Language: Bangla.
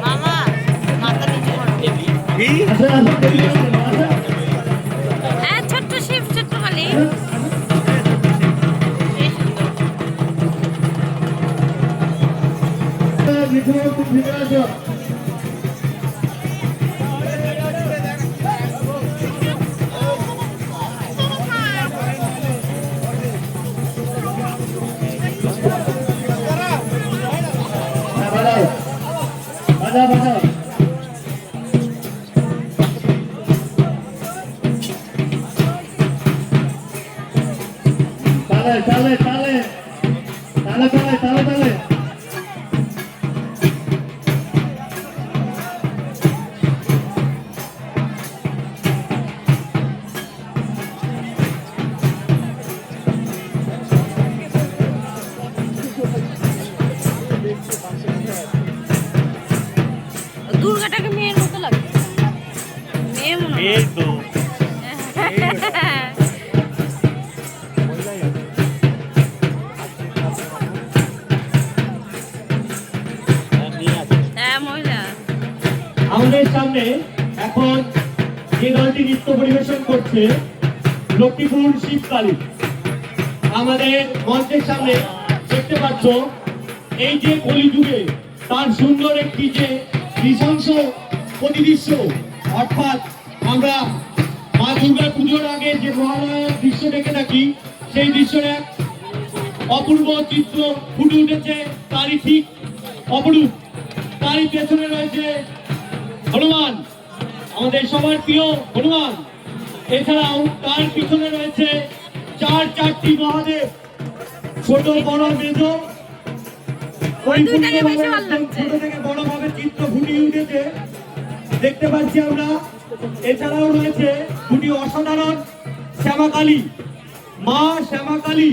মামা মাথা নিচু করো। হ্যাঁ ছোট্ট শিব ছোট্ট কালী তালে তালে তালে তালে তালে তালে দুর্গাটাকে মেয়ের মতো লাগে মেয়ে মনে হয় তো হ্যাঁ মহিলা আমাদের সামনে এখন যে দলটি নৃত্য পরিবেশন করছে লক্ষ্মীপুর শিবকালী। আমাদের মঞ্চের সামনে দেখতে পাচ্ছ এই যে কলিযুগে তার সুন্দর একটি যে নৃশংস প্রতিদৃশ্য, অর্থাৎ আমরা মা দুর্গা পুজোর আগে যে মহালয়ার দৃশ্য দেখে থাকি সেই দৃশ্যের এক অপূর্ব চিত্র ফুটে উঠেছে, তারই ঠিক অপরূপ। তারই পেছনে রয়েছে হনুমান, আমাদের সবার প্রিয় হনুমান। এছাড়াও তার পিছনে রয়েছে চারটি মহাদেব, ছোট বড় মেজ। ছোট থেকে বড় ভাবে চিত্র ফুটিয়ে উঠেছে দেখতে পাচ্ছি আমরা। এছাড়াও রয়েছে দুটি অসাধারণ শ্যামাকালী, মা শ্যামাকালী